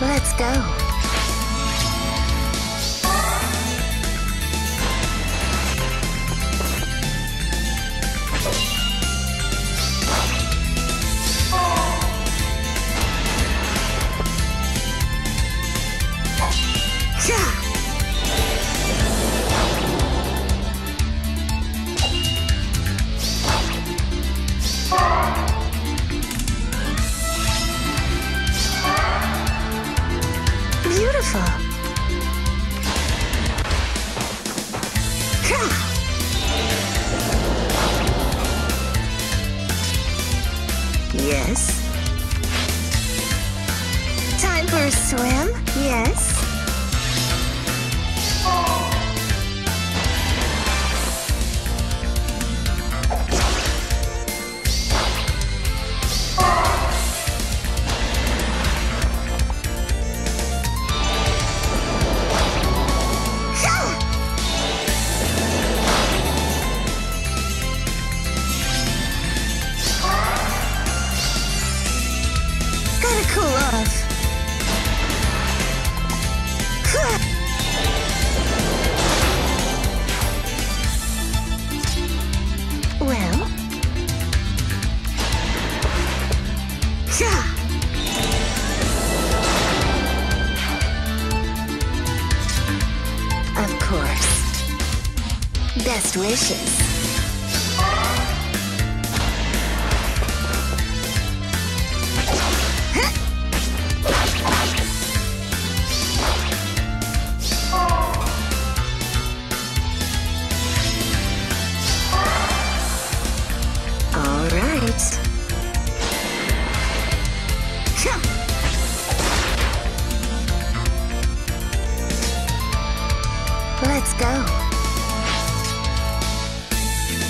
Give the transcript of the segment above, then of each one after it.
Let's go. Yes. Time for a swim? Yes. Best wishes. All right. Let's go.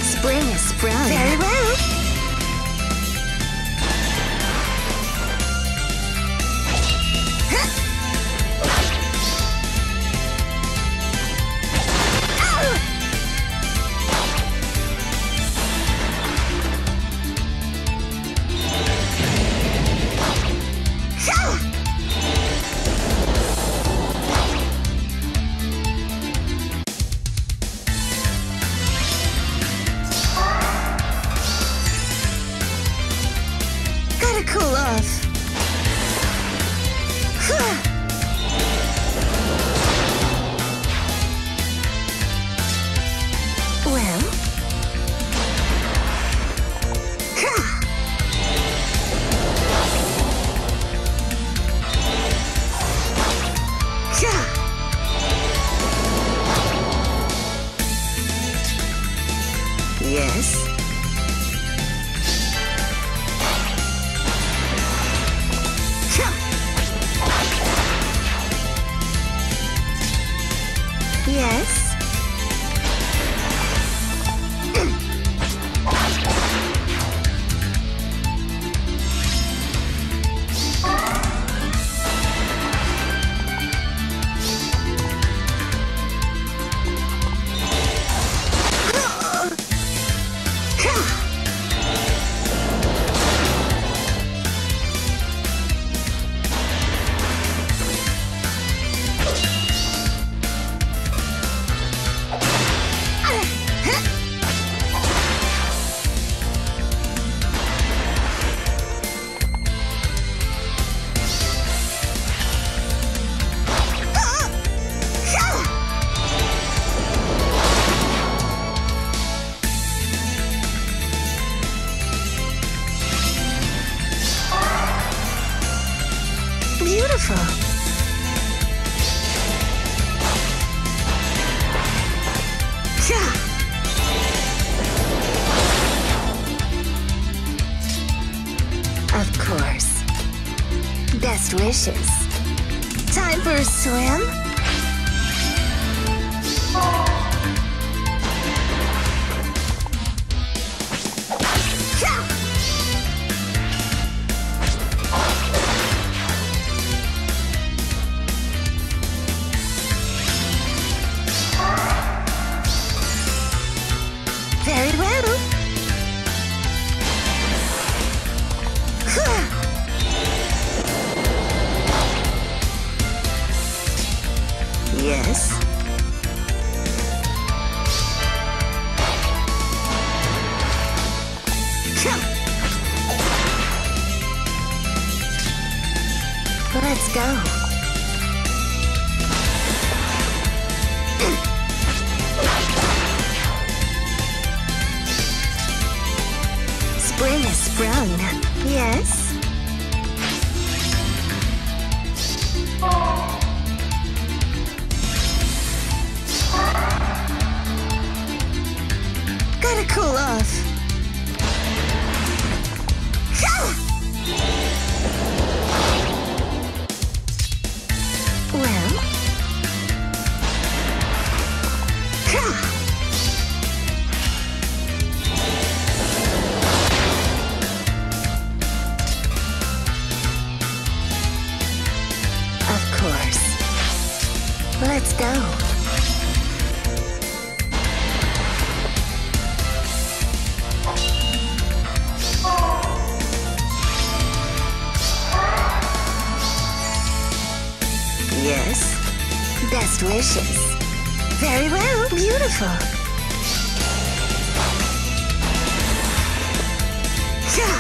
Spring is sprung. Very well. Cool off. Well. Yes. Yes. Beautiful. Of course. Best wishes. Time for a swim? Very well. Yes. Let's go. Spring has sprung. Yes. Gotta cool off. Let's go. Yes. Best wishes. Very well. Beautiful. Yeah.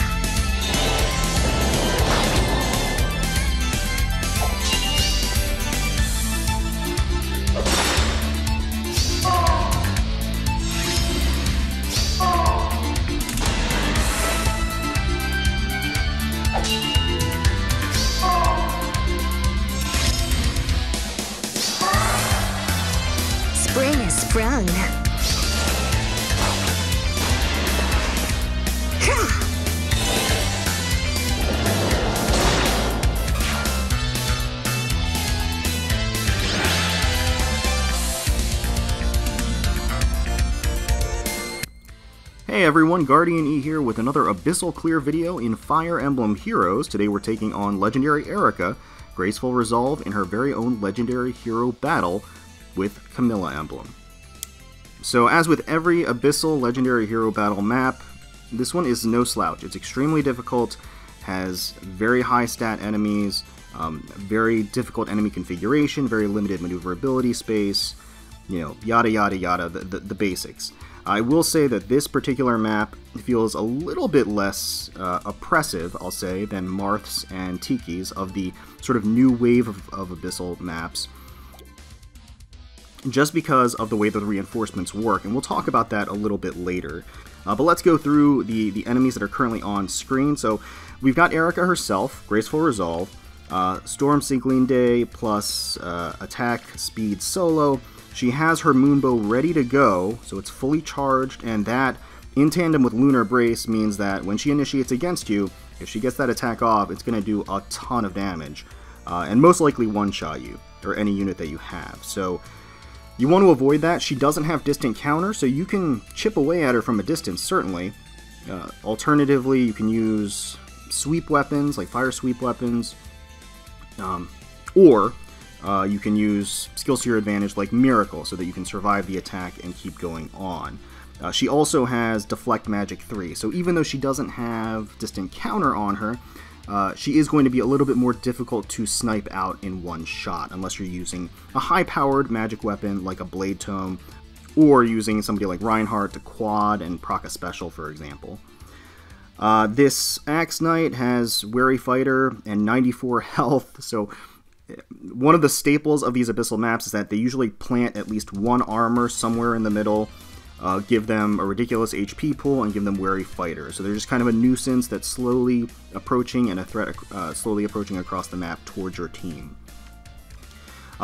Spring has sprung. Hey everyone, GuardianE here with another Abyssal Clear video in Fire Emblem Heroes. Today we're taking on Legendary Eirika, Graceful Resolve in her very own Legendary Hero battle with Camilla Emblem. So as with every Abyssal Legendary Hero battle map, this one is no slouch. It's extremely difficult, has very high stat enemies, very difficult enemy configuration, very limited maneuverability space, you know, yada yada yada, the basics. I will say that this particular map feels a little bit less oppressive, I'll say, than Marth's and Tiki's of the sort of new wave of Abyssal maps, just because of the way that the reinforcements work, and we'll talk about that a little bit later. But let's go through the enemies that are currently on screen. So we've got Eirika herself, Graceful Resolve, Storm Sinklinde plus attack speed solo. She has her Moonbow ready to go, so it's fully charged, and that, in tandem with Lunar Brace, means that when she initiates against you, if she gets that attack off, it's going to do a ton of damage, and most likely one-shot you, or any unit that you have. So you want to avoid that. She doesn't have distant counter, so you can chip away at her from a distance, certainly. Alternatively, you can use sweep weapons, like fire sweep weapons, or you can use skills to your advantage like Miracle, so that you can survive the attack and keep going on. She also has Deflect Magic 3, so even though she doesn't have distant counter on her, she is going to be a little bit more difficult to snipe out in one shot, unless you're using a high-powered magic weapon like a Blade Tome, or using somebody like Reinhardt to quad and proc a special, for example. This Axe Knight has Wary Fighter and 94 health, so one of the staples of these Abyssal maps is that they usually plant at least one armor somewhere in the middle, give them a ridiculous HP pool, and give them Wary Fighter. So they're just kind of a nuisance that's slowly approaching, and a threat slowly approaching across the map towards your team.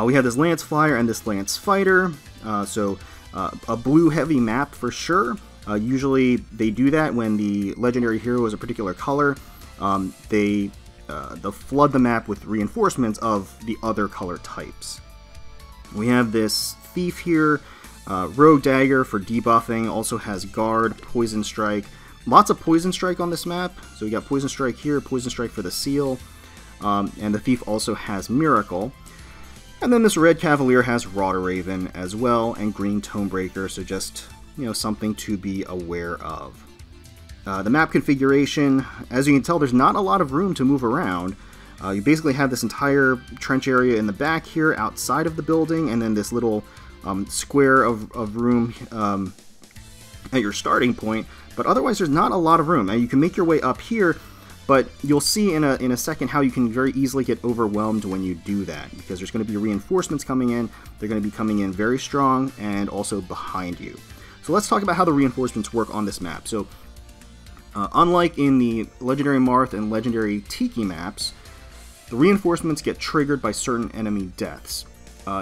We have this Lance Flyer and this Lance Fighter, so a blue heavy map for sure. Usually they do that when the legendary hero is a particular color. They'll flood the map with reinforcements of the other color types. We have this Thief here, Rogue Dagger for debuffing, also has Guard, Poison Strike. Lots of Poison Strike on this map, so we got Poison Strike here, Poison Strike for the Seal, and the Thief also has Miracle. And then this Red Cavalier has Rauder Raven as well, and Green Tonebreaker, so just, you know, something to be aware of. The map configuration, as you can tell, there's not a lot of room to move around, You basically have this entire trench area in the back here outside of the building, and then this little square of room at your starting point, but otherwise there's not a lot of room. Now you can make your way up here, but you'll see in a second how you can very easily get overwhelmed when you do that, because there's going to be reinforcements coming in. They're going to be coming in very strong and also behind you. So let's talk about how the reinforcements work on this map. So unlike in the Legendary Marth and Legendary Tiki maps, the reinforcements get triggered by certain enemy deaths.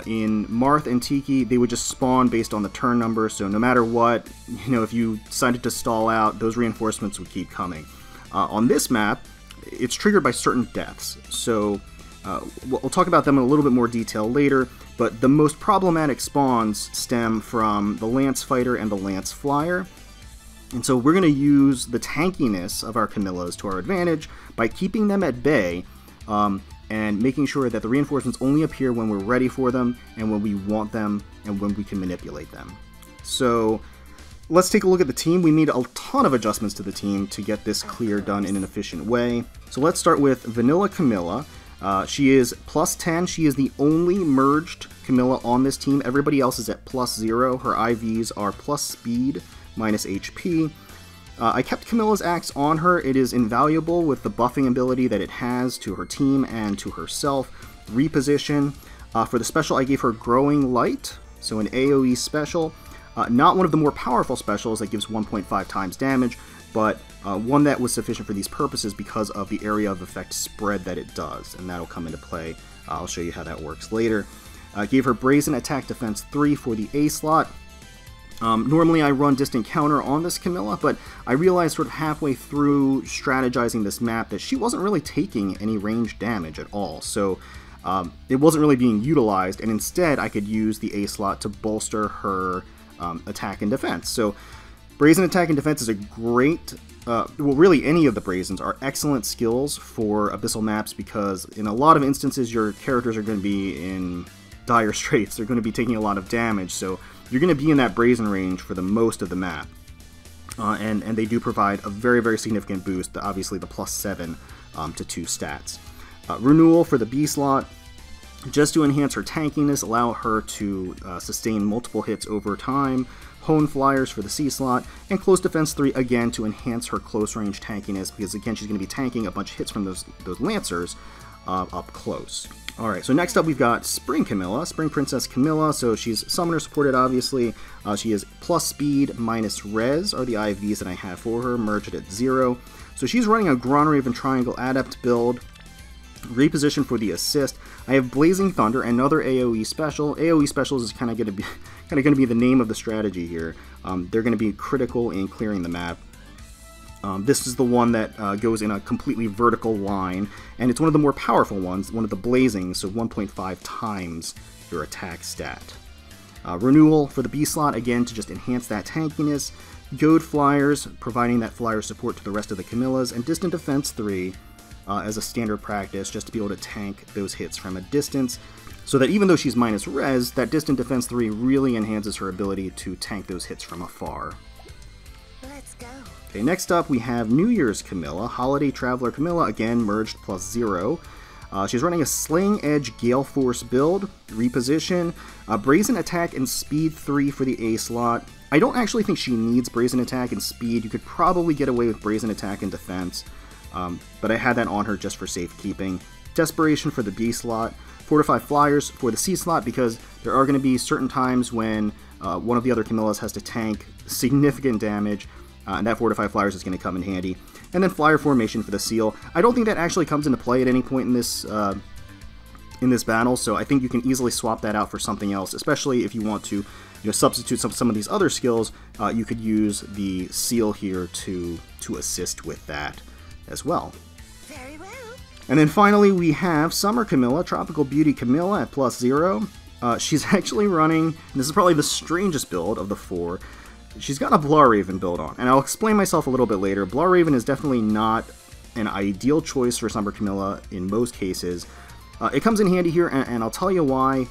In Marth and Tiki, they would just spawn based on the turn number, so no matter what, if you decided to stall out, those reinforcements would keep coming. On this map, it's triggered by certain deaths, so we'll talk about them in a little bit more detail later, but the most problematic spawns stem from the Lance Fighter and the Lance Flyer. And so we're going to use the tankiness of our Camillas to our advantage by keeping them at bay, and making sure that the reinforcements only appear when we're ready for them, and when we want them, and when we can manipulate them. So let's take a look at the team. We made a ton of adjustments to the team to get this clear done in an efficient way. So let's start with Vanilla Camilla. She is +10. She is the only merged Camilla on this team. Everybody else is at +0. Her IVs are +speed, -HP. I kept Camilla's axe on her. It is invaluable with the buffing ability that it has to her team and to herself. Reposition. For the special, I gave her Growing Light, so an AoE special. Not one of the more powerful specials that gives 1.5 times damage, but one that was sufficient for these purposes because of the area of effect spread that it does, and that'll come into play. I'll show you how that works later. Gave her Brazen Attack Defense 3 for the A slot. Normally I run Distant Counter on this Camilla, but I realized sort of halfway through strategizing this map that she wasn't really taking any range damage at all, so it wasn't really being utilized, and instead I could use the A slot to bolster her attack and defense. So Brazen Attack and Defense is a great, well, really any of the Brazens are excellent skills for Abyssal maps, because in a lot of instances your characters are going to be in dire straits. They're going to be taking a lot of damage, so you're going to be in that Brazen range for the most of the map. And they do provide a very, very significant boost, obviously the +7 to 2 stats. Renewal for the B slot, just to enhance her tankiness, allow her to sustain multiple hits over time. Hone Flyers for the C slot, and Close Defense 3 again to enhance her close range tankiness, because again she's going to be tanking a bunch of hits from those Lancers up close. Alright, so next up we've got Spring Camilla, Spring Princess Camilla. So she's summoner supported, obviously. She is +speed, -res are the IVs that I have for her, merged at 0. So she's running a Graceful Triangle Adept build. Reposition for the assist. I have Blazing Thunder, another AoE special. AoE specials is kind of going to be the name of the strategy here. They're going to be critical in clearing the map. This is the one that goes in a completely vertical line, and it's one of the more powerful ones, one of the blazing, so 1.5 times your attack stat. Renewal for the B slot, again to just enhance that tankiness. Goad Flyers, providing that flyer support to the rest of the Camillas, and Distant Defense 3 as a standard practice, just to be able to tank those hits from a distance, so that even though she's -res, that Distant Defense 3 really enhances her ability to tank those hits from afar. Let's go. Okay, next up we have New Year's Camilla, Holiday Traveler Camilla, again merged +0. She's running a Slaying Edge Gale Force build, reposition, Brazen Attack and Speed 3 for the A slot. I don't actually think she needs Brazen Attack and Speed. You could probably get away with Brazen Attack and Defense, but I had that on her just for safekeeping. Desperation for the B slot, Fortify Flyers for the C slot, because there are going to be certain times when one of the other Camillas has to tank significant damage, and that Fortify Flyers is going to come in handy. And then Flyer Formation for the Seal. I don't think that actually comes into play at any point in this battle, so I think you can easily swap that out for something else, especially if you want to substitute some of these other skills. You could use the Seal here to assist with that as well. Very well. And then finally we have Summer Camilla, Tropical Beauty Camilla at +0. She's actually running, and this is probably the strangest build of the 4, she's got a Blawraven build on, and I'll explain myself a little bit later. Blawraven is definitely not an ideal choice for Summer Camilla in most cases. It comes in handy here, and I'll tell you why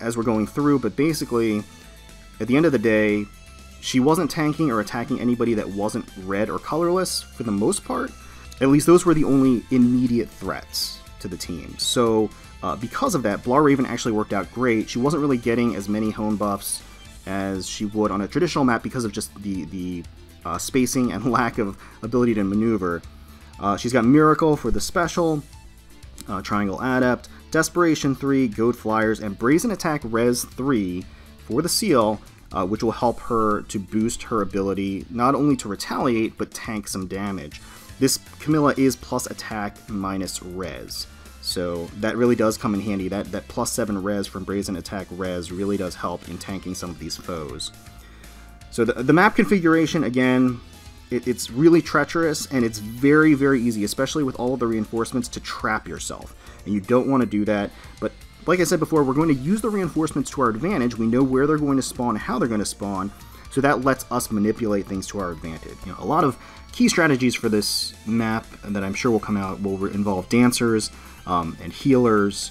as we're going through, but basically, at the end of the day, she wasn't tanking or attacking anybody that wasn't red or colorless for the most part. At least those were the only immediate threats to the team. So because of that, Blaraven actually worked out great. She wasn't really getting as many hone buffs as she would on a traditional map because of just the spacing and lack of ability to maneuver. She's got Miracle for the special, Triangle Adept, Desperation 3, Goad Flyers, and Brazen Attack Res 3 for the seal, which will help her to boost her ability not only to retaliate, but tank some damage. This Camilla is plus attack minus res, so that really does come in handy. That plus 7 res from Brazen Attack Res really does help in tanking some of these foes. So the map configuration, again, it's really treacherous, and it's very, very easy, especially with all of the reinforcements, to trap yourself. And you don't want to do that, but like I said before, we're going to use the reinforcements to our advantage. We know where they're going to spawn, how they're going to spawn, so that lets us manipulate things to our advantage. You know, a lot of key strategies for this map that I'm sure will come out will involve dancers and healers,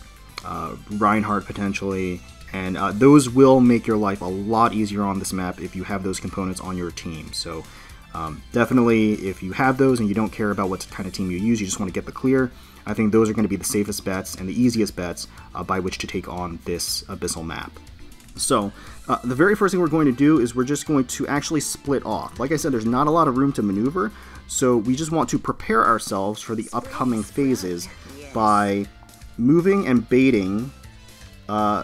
Reinhardt potentially, and those will make your life a lot easier on this map if you have those components on your team. So definitely, if you have those and you don't care about what kind of team you use, you just want to get the clear, I think those are going to be the safest bets and the easiest bets by which to take on this Abyssal map. So, the very first thing we're going to do is we're just going to actually split off. Like I said, there's not a lot of room to maneuver, so we just want to prepare ourselves for the upcoming phases by moving and baiting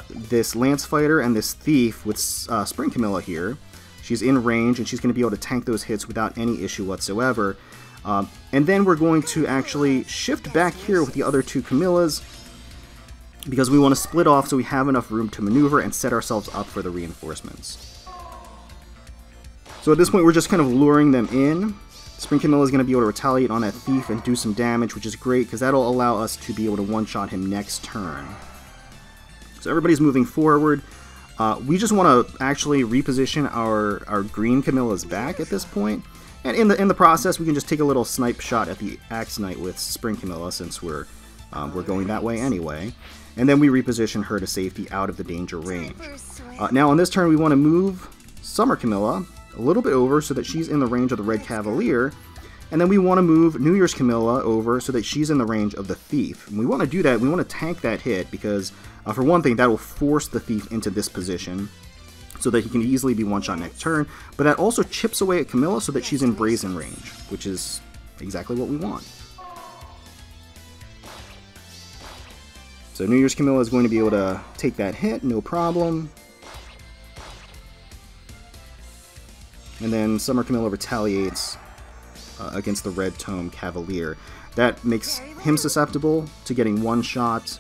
this Lance Fighter and this Thief with Spring Camilla here. She's in range, and she's going to be able to tank those hits without any issue whatsoever. And then we're going to actually shift back here with the other two Camillas, because we want to split off so we have enough room to maneuver and set ourselves up for the reinforcements. So at this point, we're just kind of luring them in. Spring Camilla is going to be able to retaliate on that Thief and do some damage, which is great, because that'll allow us to be able to one-shot him next turn. So everybody's moving forward. We just want to actually reposition our green Camilla's back at this point. And in the process, we can just take a little snipe shot at the Axe Knight with Spring Camilla, since we're going that way anyway. And then we reposition her to safety out of the danger range. Now on this turn, we want to move Summer Camilla a little bit over so that she's in the range of the Red Cavalier. And then we want to move New Year's Camilla over so that she's in the range of the Thief. And we want to do that, we want to tank that hit, because for one thing, that will force the Thief into this position so that he can easily be one-shot next turn. But that also chips away at Camilla so that she's in Brazen range, which is exactly what we want. So New Year's Camilla is going to be able to take that hit, no problem. And then Summer Camilla retaliates against the Red Tome Cavalier. That makes him susceptible to getting one shot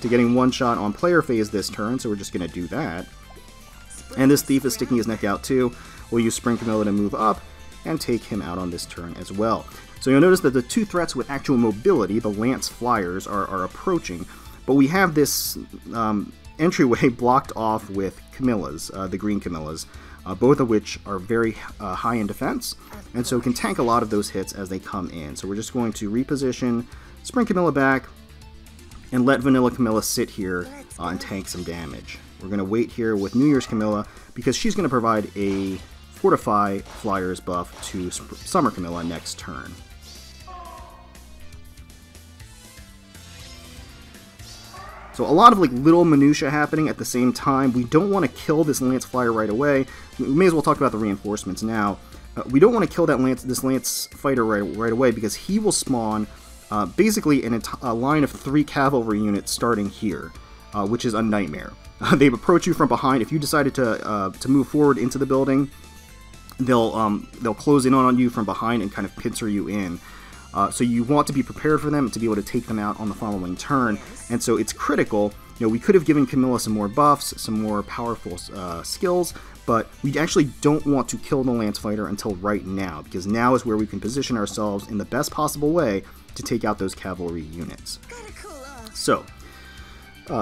on player phase this turn, so we're just going to do that. And this Thief is sticking his neck out too. We'll use Spring Camilla to move up and take him out on this turn as well. So you'll notice that the two threats with actual mobility, the Lance Flyers, are approaching, but we have this entryway blocked off with Camillas, the green Camillas, both of which are very high in defense, and so can tank a lot of those hits as they come in. So we're just going to reposition Spring Camilla back and let Vanilla Camilla sit here and tank some damage. We're going to wait here with New Year's Camilla because she's going to provide a Fortify Flyers buff to Summer Camilla next turn. So a lot of little minutia happening at the same time. We don't want to kill this Lance Flyer right away. We may as well talk about the reinforcements now. We don't want to kill this Lance Fighter right away, because he will spawn basically a line of 3 cavalry units starting here, which is a nightmare. They approach you from behind. If you decided to move forward into the building, they'll close in on you from behind and kind of pincer you in. So you want to be prepared for them to be able to take them out on the following turn, and so it's critical. You know, we could have given Camilla some more buffs, some more powerful skills, but we actually don't want to kill the Lance Fighter until right now, because now is where we can position ourselves in the best possible way to take out those cavalry units. So,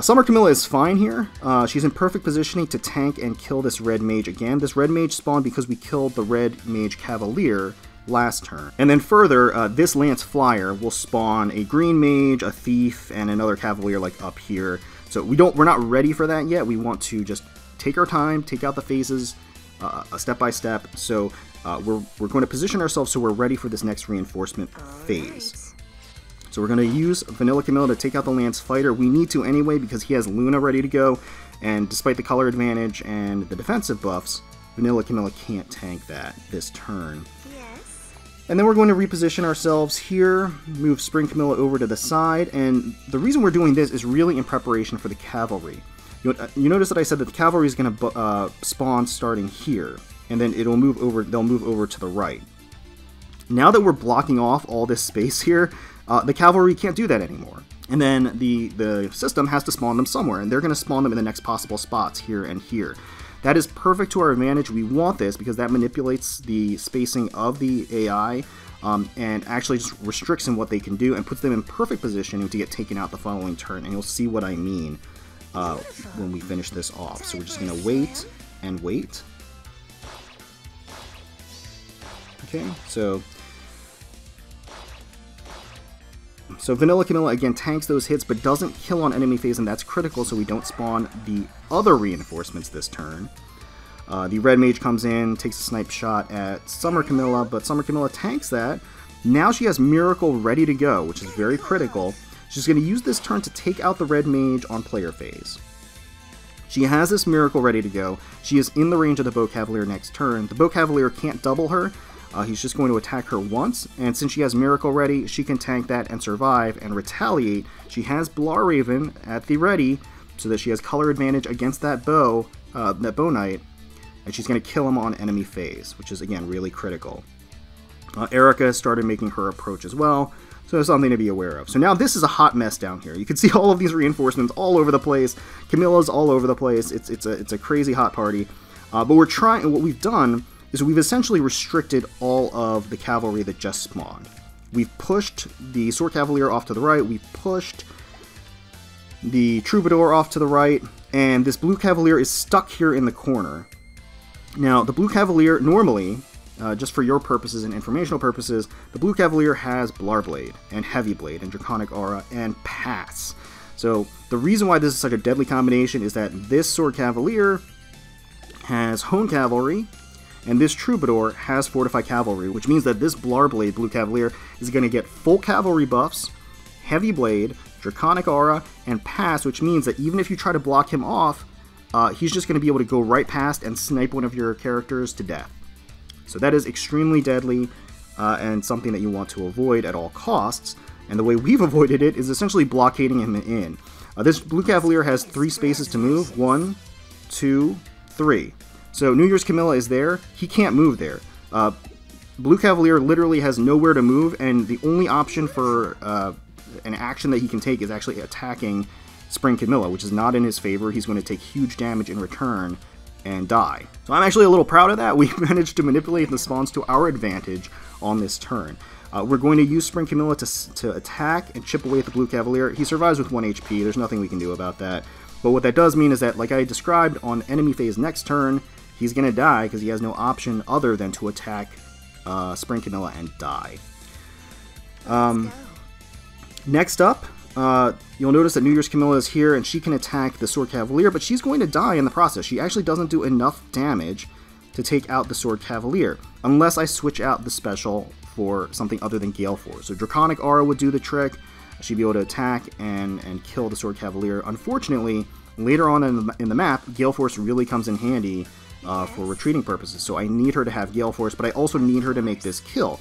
Summer Camilla is fine here. She's in perfect positioning to tank and kill this Red Mage again. This Red Mage spawned because we killed the Red Mage Cavalier last turn. And then further, this Lance Flyer will spawn a Green Mage, a Thief, and another Cavalier up here. So we're not ready for that yet. We want to just take our time, take out the phases step by step. So we're going to position ourselves so we're ready for this next reinforcement phase. So we're going to use Vanilla Camilla to take out the Lance Fighter. We need to anyway because he has Luna ready to go, and despite the color advantage and the defensive buffs, Vanilla Camilla can't tank that this turn. Yes. And then we're going to reposition ourselves here, move Spring Camilla over to the side, and the reason we're doing this is really in preparation for the cavalry. You notice that I said that the cavalry is going to spawn starting here, and then they'll move over to the right. Now that we're blocking off all this space here, the cavalry can't do that anymore. And then the system has to spawn them somewhere, and they're going to spawn them in the next possible spots here and here. That is perfect to our advantage. We want this because that manipulates the spacing of the AI and actually just restricts in what they can do and puts them in perfect positioning to get taken out the following turn. And you'll see what I mean when we finish this off. So we're just going to wait and wait. Okay, so Vanilla Camilla again tanks those hits but doesn't kill on enemy phase, and that's critical so we don't spawn the other reinforcements this turn. The Red Mage comes in, takes a snipe shot at Summer Camilla, but Summer Camilla tanks that. Now she has Miracle ready to go, which is very critical. She's going to use this turn to take out the Red Mage on player phase. She has this Miracle ready to go. She is in the range of the Bow Cavalier next turn. The Bow Cavalier can't double her. He's just going to attack her once, and since she has Miracle ready, she can tank that and survive and retaliate. She has Blarraven at the ready, so that she has color advantage against that Bow Knight, and she's going to kill him on enemy phase, which is, again, really critical. Eirika started making her approach as well, so there's something to be aware of. So now this is a hot mess down here. You can see all of these reinforcements all over the place. Camilla's all over the place. It's a crazy hot party. But what we've done is we've essentially restricted all of the cavalry that just spawned. We've pushed the Sword Cavalier off to the right, we've pushed the Troubadour off to the right, and this Blue Cavalier is stuck here in the corner. Now, the Blue Cavalier, normally, just for your purposes and informational purposes, the Blue Cavalier has Blarblade, and Heavy Blade, and Draconic Aura, and Pass. So, the reason why this is such a deadly combination is that this Sword Cavalier has Hone Cavalry, and this Troubadour has Fortify Cavalry, which means that this Blarblade Blue Cavalier is going to get full cavalry buffs, Heavy Blade, Draconic Aura, and Pass, which means that even if you try to block him off, he's just going to be able to go right past and snipe one of your characters to death. So that is extremely deadly and something that you want to avoid at all costs, and the way we've avoided it is essentially blockading him in. This Blue Cavalier has 3 spaces to move, 1, 2, 3. So New Year's Camilla is there, he can't move there. Blue Cavalier literally has nowhere to move, and the only option for an action that he can take is actually attacking Spring Camilla, which is not in his favor. He's going to take huge damage in return and die. So I'm actually a little proud of that. We managed to manipulate the spawns to our advantage on this turn. We're going to use Spring Camilla to attack and chip away at the Blue Cavalier. He survives with 1 HP, there's nothing we can do about that. But what that does mean is that, like I described, on enemy phase next turn, he's going to die because he has no option other than to attack Spring Camilla and die. Next up, you'll notice that New Year's Camilla is here and she can attack the Sword Cavalier, but she's going to die in the process. She actually doesn't do enough damage to take out the Sword Cavalier, unless I switch out the special for something other than Gale Force. So Draconic Aura would do the trick. She'd be able to attack and kill the Sword Cavalier. Unfortunately, later on in the map, Gale Force really comes in handy for retreating purposes, so I need her to have Gale Force, but I also need her to make this kill.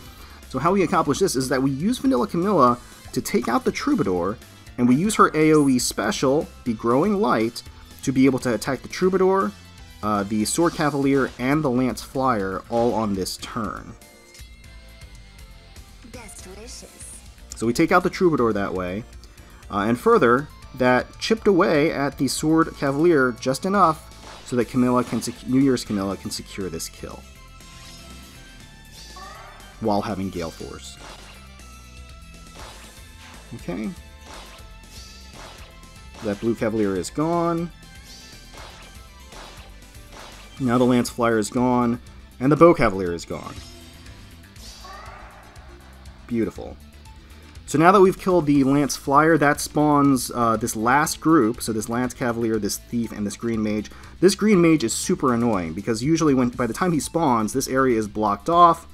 So how we accomplish this is that we use Vanilla Camilla to take out the Troubadour, and we use her AoE special, the Growing Light, to be able to attack the Troubadour, the Sword Cavalier, and the Lance Flyer all on this turn. Best wishes. So we take out the Troubadour that way, and further, that chipped away at the Sword Cavalier just enough so that New Year's Camilla can secure this kill while having Gale Force. Okay. That Blue Cavalier is gone. Now the Lance Flyer is gone, and the Bow Cavalier is gone. Beautiful. So now that we've killed the Lance Flyer, that spawns this last group, so this Lance Cavalier, this Thief, and this Green Mage. This Green Mage is super annoying, because usually by the time he spawns, this area is blocked off,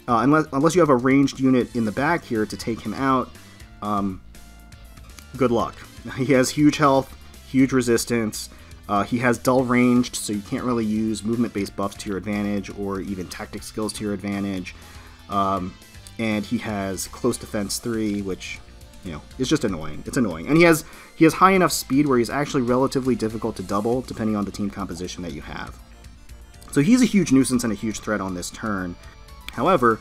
unless you have a ranged unit in the back here to take him out. good luck. He has huge health, huge resistance. He has dull ranged, so you can't really use movement-based buffs to your advantage or even tactic skills to your advantage. And he has close defense 3, which, you know, is just annoying. It's annoying. And he has high enough speed where he's actually relatively difficult to double, depending on the team composition that you have. So he's a huge nuisance and a huge threat on this turn. However,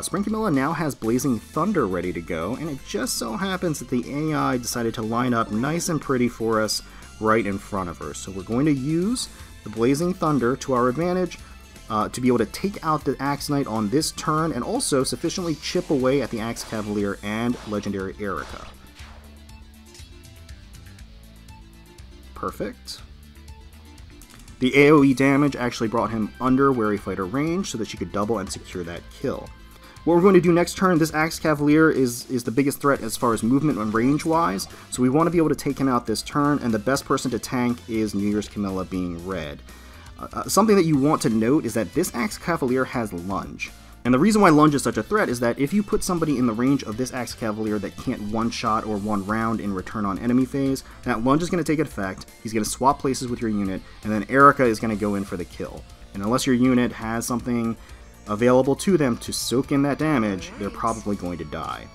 Spring Camilla now has Blazing Thunder ready to go, and it just so happens that the AI decided to line up nice and pretty for us right in front of her. So we're going to use the Blazing Thunder to our advantage to be able to take out the Axe Knight on this turn, and also sufficiently chip away at the Axe Cavalier and Legendary Eirika. Perfect. The AoE damage actually brought him under Wary Fighter range so that she could double and secure that kill. What we're going to do next turn, this Axe Cavalier is the biggest threat as far as movement and range wise, so we want to be able to take him out this turn, and the best person to tank is New Year's Camilla being red. Something that you want to note is that this Axe Cavalier has Lunge. And the reason why Lunge is such a threat is that if you put somebody in the range of this Axe Cavalier that can't one-shot or one-round in return on enemy phase, that Lunge is going to take effect, he's going to swap places with your unit, and then Eirika is going to go in for the kill. And unless your unit has something available to them to soak in that damage, they're probably going to die.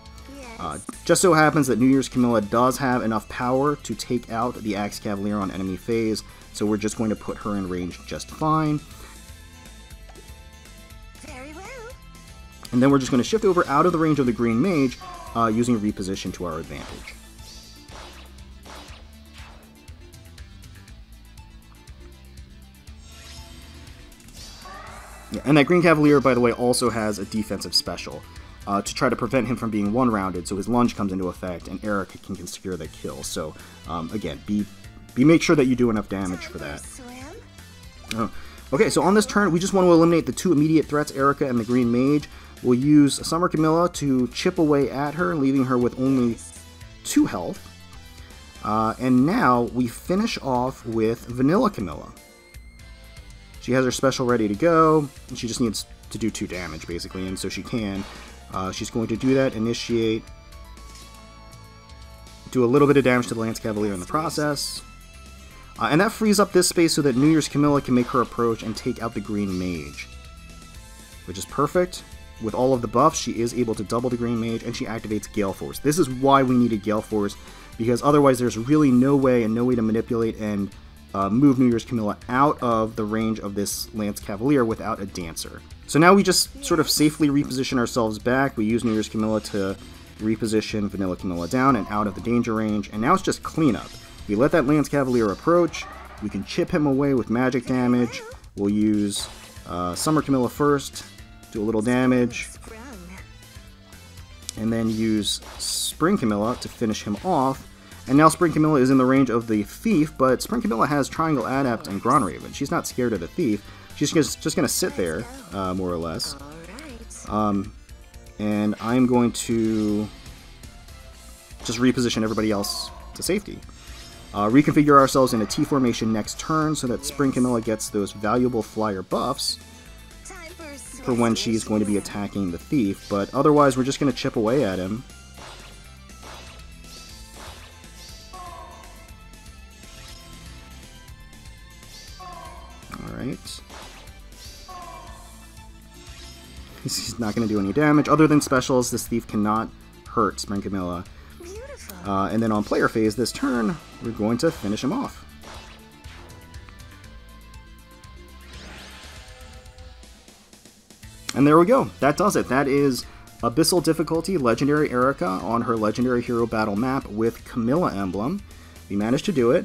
Just so happens that New Year's Camilla does have enough power to take out the Axe Cavalier on enemy phase, so we're just going to put her in range just fine. Very well. And then we're just going to shift over out of the range of the Green Mage using Reposition to our advantage. Yeah, and that Green Cavalier, by the way, also has a defensive special to try to prevent him from being one-rounded, so his Lunge comes into effect, and Eirika can secure the kill. So, again, make sure that you do enough damage for that. Okay, so on this turn, we just want to eliminate the two immediate threats, Eirika and the Green Mage. We'll use Summer Camilla to chip away at her, leaving her with only 2 health. And now we finish off with Vanilla Camilla. She has her special ready to go, and she just needs to do 2 damage, basically, and so she can. She's going to do that, initiate, do a little bit of damage to the Lance Cavalier in the process, and that frees up this space so that New Year's Camilla can make her approach and take out the Green Mage, which is perfect. With all of the buffs, she is able to double the Green Mage, and she activates Gale Force. This is why we needed Gale Force, because otherwise there's really no way to manipulate and move New Year's Camilla out of the range of this Lance Cavalier without a Dancer. So now we just sort of safely reposition ourselves back. We use New Year's Camilla to reposition Vanilla Camilla down and out of the danger range, and now it's just cleanup. We let that Lance Cavalier approach, we can chip him away with magic damage, we'll use Summer Camilla first, do a little damage, and then use Spring Camilla to finish him off. And now Spring Camilla is in the range of the Thief, but Spring Camilla has Triangle Adept and Grunraven. She's not scared of the Thief. She's just going to sit there, more or less. And I'm going to just reposition everybody else to safety. Reconfigure ourselves in a T formation next turn so that Spring Camilla gets those valuable flyer buffs for when she's going to be attacking the Thief, but otherwise we're just going to chip away at him. Alright. He's not going to do any damage. Other than specials, this Thief cannot hurt Spring Camilla. And then on player phase this turn, we're going to finish him off. And there we go. That does it. That is Abyssal Difficulty Legendary Eirika on her Legendary Hero Battle map with Camilla Emblem. We managed to do it.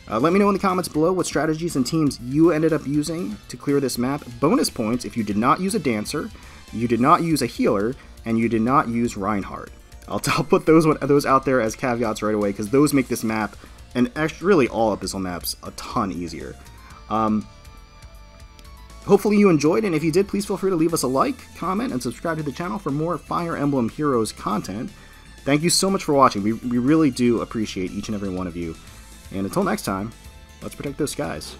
Let me know in the comments below what strategies and teams you ended up using to clear this map. Bonus points if you did not use a Dancer, you did not use a Healer, and you did not use Reinhardt. I'll put those out there as caveats right away, because those make this map, and actually really all Abyssal maps, a ton easier. Hopefully you enjoyed, and if you did, please feel free to leave us a like, comment, and subscribe to the channel for more Fire Emblem Heroes content. Thank you so much for watching. We really do appreciate each and every one of you. And until next time, let's protect those skies.